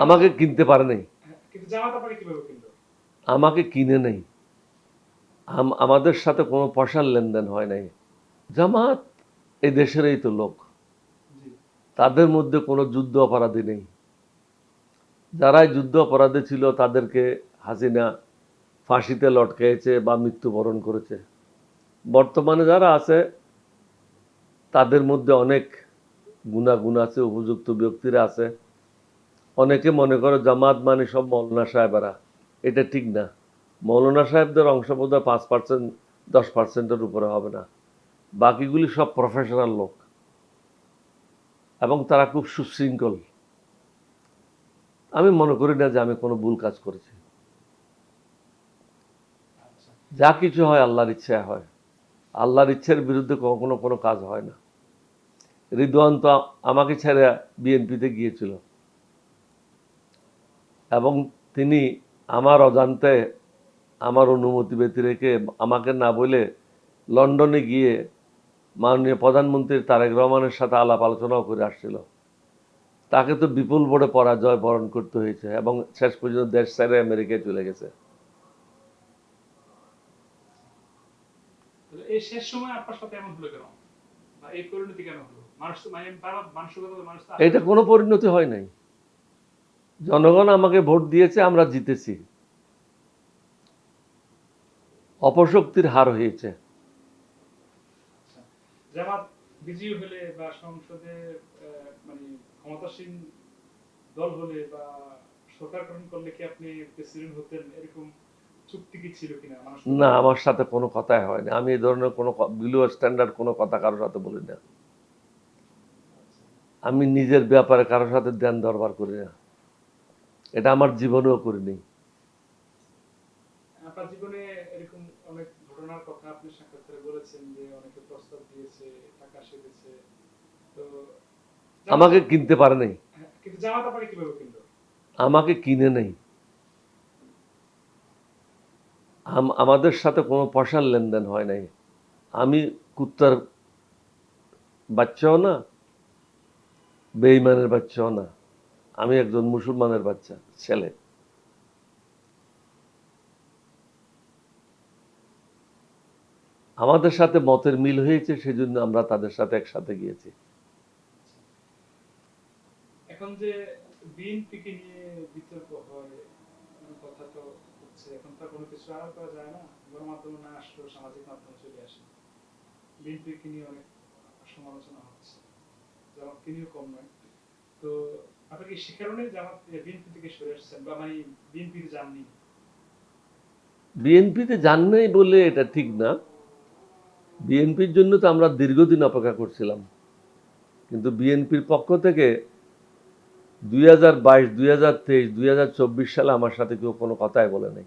আমাকে কিনতে পারে নাই, কিন্তু জামাত আপনাকে কিভাবে কিনলো? আমাকে কিনে নেই, আমাদের সাথে কোনো পয়সার লেনদেন হয় নাই। জামাত এই দেশেরই তো লোক, জি। তাদের মধ্যে কোনো যুদ্ধ অপরাধী নেই। যারাই যুদ্ধ অপরাধী ছিল তাদেরকে হাসিনা ফাঁসিতে লটকেছে বা মৃত্যুবরণ করেছে। বর্তমানে যারা আছে তাদের মধ্যে অনেক গুণাগুণ আছে, উপযুক্ত ব্যক্তিরা আছে। অনেকে মনে করে জামাত মানে সব মৌলানা সাহেবেরা, এটা ঠিক না। মৌলানা সাহেবদের অংশ বোধহয় 5%, 10%-এর উপরে হবে না। বাকিগুলি সব প্রফেশনাল লোক এবং তারা খুব সুশৃঙ্খল। আমি মনে করি না যে আমি কোনো ভুল কাজ করেছি। আচ্ছা। যা কিছু হয় আল্লাহর ইচ্ছায় হয়, আল্লাহর ইচ্ছার বিরুদ্ধে কখনো কোনো কাজ হয় না। রিদওয়ান তো আমাকে ছেড়ে বিএনপিতে গিয়েছিল এবং তিনি আমার অজান্তে আমার অনুমতি ব্যতি রেখে আমাকে না বলে লন্ডনে গিয়ে মাননীয় প্রধানমন্ত্রী তারেক রহমানের সাথে আলাপ আলোচনাও করে আসছিল। তাকে তো বিপুল ভোটে পরাজয় বরণ করতে হয়েছে এবং শেষ পর্যন্ত দেশ ছেড়ে আমেরিকায় চলে গেছে। তাহলে এই শেষ সময় আপনার সাথে এমন হলো কেন? বা এই পরিণতি কেন হলো? মানুষ তো মানে তারা মানসিকতা মানুষ তো আশা এটা কোনো করতেছে। পরিণতি হয় নাই। জনগণ আমাকে ভোট দিয়েছে, আমরা জিতেছি, অপশক্তির হার হয়েছে। আচ্ছা। জামাত বিজয়ী হলে বা সংসদে মানে ক্ষমতাসীন দল হলে বা সরকার গঠন করলে কি আপনি প্রেসিডেন্ট হতেন, এরকম চুক্তি কি ছিল কিনা মানুষ তো না, বলে? আমার সাথে কোনো কথাই হয়নি। আমি এই ধরনের কোনো বিলো স্ট্যান্ডার্ড কোনো কথা কারোর সাথে বলি না। আচ্ছা। আমি নিজের ব্যাপারে কারোর সাথে ধ্যান দরবার করি না, এটা আমার জীবনেও করিনি। আপনার জীবনে এরকম অনেক ঘটনার কথা আপনি সাক্ষাৎকারে বলেছেন যে অনেকে প্রস্তাব দিয়েছে, টাকা সেধেছে। তো জামাত আমাকে কিনতে পারে নাই, কিন্তু জামাত আপনাকে কিভাবে কিনলো? আমাকে কিনে নেই, আমাদের সাথে কোনো পয়সার লেনদেন হয় নাই। আমি কুত্তার বাচ্চাও না, বেঈমানের বাচ্চাও না। আমি একজন মুসলমানের বাচ্চা ছেলে। আমাদের সাথে মতের মিল হয়েছে, সেজন্য আমরা তাদের সাথে একসাথে গিয়েছি। এখন যে বিএনপিকে নিয়ে বিতর্ক হয়, কথা তো হচ্ছে, এখন তো কোনো কিছু আড়াল করা যায় না, গণমাধ্যমে না আসলেও সামাজিক মাধ্যমে চলে আসে। বিএনপিকে নিয়ে অনেক সমালোচনা হচ্ছে, জামাতকে নিয়েও কম নয়। তো আপনি কি সে কারণে জামাত বিএনপি থেকে সরে আসছেন বা মানে বিএনপিতে যাননি? বিএনপিতে যান নাই বলে এটা ঠিক না। বিএনপির জন্য তো আমরা দীর্ঘদিন অপেক্ষা করছিলাম, কিন্তু বিএনপির পক্ষ থেকে 2022, 2023, 2024 সালে আমার সাথে কেউ কোনো কথাই বলে নাই।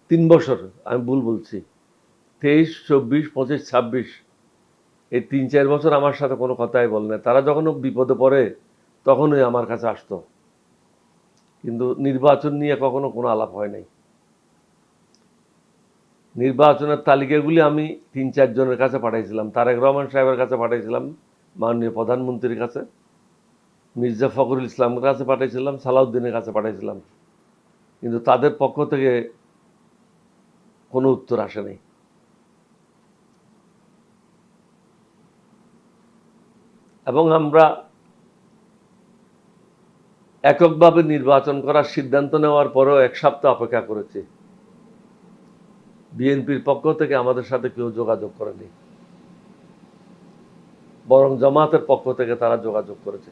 3 বছর, আমি ভুল বলছি, 23, 24, 25, 26, এই 3-4 বছর আমার সাথে কোনো কথাই বলে নাই। তারা যখন বিপদে পড়ে তখনই আমার কাছে আসতো, কিন্তু নির্বাচন নিয়ে কখনো কোনো আলাপ হয় নাই। নির্বাচনের তালিকাগুলি আমি 3-4 জনের কাছে পাঠাইছিলাম। তারেক রহমান সাহেবের কাছে পাঠাইছিলাম, মাননীয় প্রধানমন্ত্রীর কাছে, মির্জা ফখরুল ইসলামের কাছে পাঠাইছিলাম, সালাউদ্দিনের কাছে পাঠাইছিলাম, কিন্তু তাদের পক্ষ থেকে কোনো উত্তর আসেনি। এবং আমরা এককভাবে নির্বাচন করার সিদ্ধান্ত নেওয়ার পরেও 1 সপ্তাহ অপেক্ষা করেছি। বিএনপির পক্ষ থেকে আমাদের সাথে কেউ যোগাযোগ করেনি, বরং জামাতের পক্ষ থেকে তারা যোগাযোগ করেছে।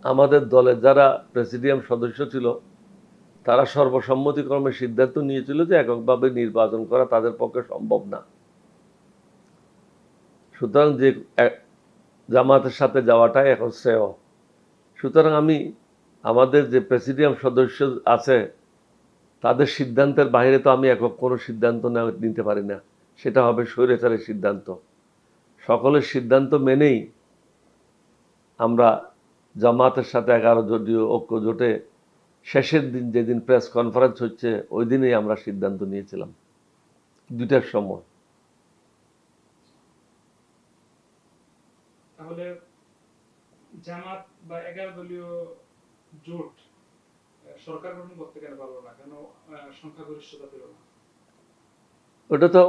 আমাদের দলের যারা প্রেসিডিয়াম সদস্য ছিল তারা সর্বসম্মতিক্রমে সিদ্ধান্ত নিয়েছিল যে এককভাবে নির্বাচন করা তাদের পক্ষে সম্ভব না। সুতরাং যে জামাতের সাথে যাওয়াটাই এখন শ্রেয়। সুতরাং আমি আমাদের যে প্রেসিডিয়াম সদস্য আছে তাদের সিদ্ধান্তের বাইরে তো আমি একক কোনো সিদ্ধান্ত নিতে পারি না, সেটা হবে স্বৈরাচারের সিদ্ধান্ত। সকলের সিদ্ধান্ত মেনেই আমরা জামাতের সাথে 11 দলীয় ঐক্য জোটে শেষের দিন যেদিন প্রেস কনফারেন্স হচ্ছে ওই দিনেই আমরা সিদ্ধান্ত নিয়েছিলাম 2টার সময়। তাহলে জামাত বা 11 দলীয় জোট সরকার গঠন করতে কেন পারলো না, কেন সংখ্যাগরিষ্ঠতা পেল না? ওটা তো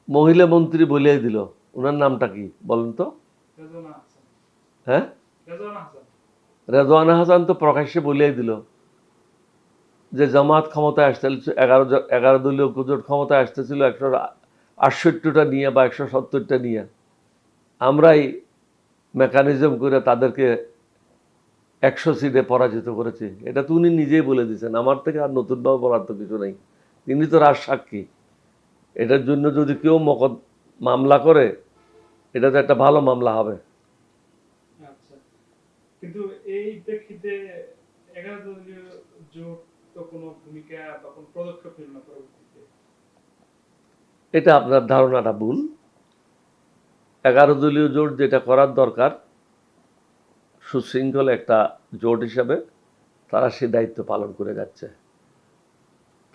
মহিলা মন্ত্রী বলেই দিল। ওনার নামটা কি বলেন তো? রেজওয়ানা হাসান। হ্যাঁ, রেজওয়ানা হাসান। রেজওয়ানা হাসান তো প্রকাশ্যে বলেই দিল যে জামাত ক্ষমতায় আসতে 11 দলীয় জোট ক্ষমতায় আসতেছিল 168টা নিয়ে বা 170টা নিয়ে। আমরাই মেকানিজম করে তাদেরকে 100 সিটে পরাজিত করেছি। এটা তো উনি নিজেই বলে দিয়েছেন, আমার থেকে আর নতুনভাবে বলার তো কিছু নেই। তিনি তো রাজসাক্ষী। এটার জন্য যদি কেউ মামলা করে, এটা তো একটা ভালো মামলা হবে। আচ্ছা, কিন্তু এই প্রেক্ষিতে 11 দলীয় জোট তো কোনো ভূমিকা বা কোনো পদক্ষেপ নিল না পরবর্তীতে। এটা আপনার ধারণাটা ভুল। 11 দলীয় জোট যেটা করার দরকার, সুশৃঙ্খল একটা জোট হিসাবে তারা সে দায়িত্ব পালন করে যাচ্ছে।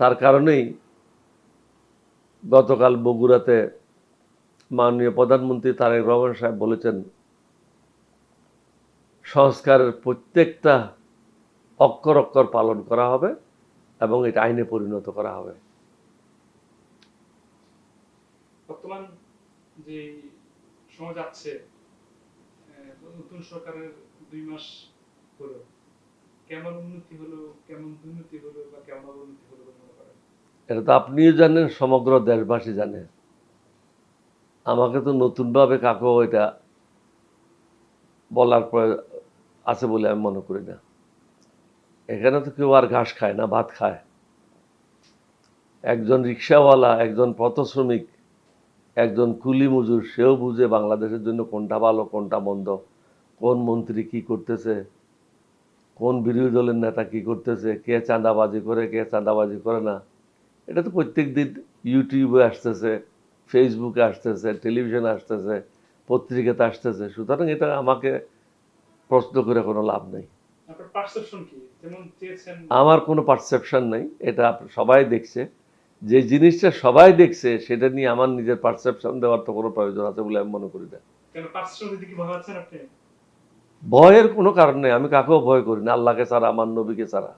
তার কারণেই গতকাল বগুড়াতে মাননীয় প্রধানমন্ত্রী তারেক রহমান সাহেব বলেছেন, সংস্কারের প্রত্যেকটা অক্ষর অক্ষর পালন করা হবে এবং এটা আইনে পরিণত করা হবে। বর্তমান যে সময় যাচ্ছে, নতুন সরকারের 2 মাস হলো, কেমন উন্নতি হলো, কেমন দুর্নীতি হলো বা কেমন অবনতি হলো বলে মনে করেন? এটা তো আপনিও জানেন, সমগ্র দেশবাসী জানে। আমাকে তো নতুনভাবে কাকেও এটা বলার আছে বলে আমি মনে করি না। এখানে তো কেউ আর ঘাস খায় না, ভাত খায়। একজন রিক্সাওয়ালা, একজন পথশ্রমিক, একজন কুলি মজুর, সেও বুঝে বাংলাদেশের জন্য কোনটা ভালো কোনটা মন্দ, কোন মন্ত্রী কি করতেছে, কোন বিরোধী দলের নেতা কি করতেছে, কে চাঁদাবাজি করে কে চাঁদাবাজি করে না। এটা তো প্রত্যেক দিন ইউটিউবে আসতেছে, ফেসবুকে আসতেছে, টেলিভিশনে আসতেছে, পত্রিকাতে আসতেছে। সুতরাং এটা আমাকে প্রশ্ন করে কোনো লাভ নেই। আপনার পারসেপশন কি, যেমন চেয়েছেন? আমার কোনো পারসেপশন নেই, এটা সবাই দেখছে। যে জিনিসটা সবাই দেখছে সেটা নিয়ে আমার নিজের পারসেপশন দেওয়ার তো কোনো প্রয়োজন আছে বলে আমি মনে করি না। কেন পারসেপশন দিতে কি ভয় পাচ্ছেন আপনি? ভয়ের কোনো কারণ নেই। আমি কাকেও ভয় করি না, আল্লাহকে ছাড়া, আমার নবীকে ছাড়া।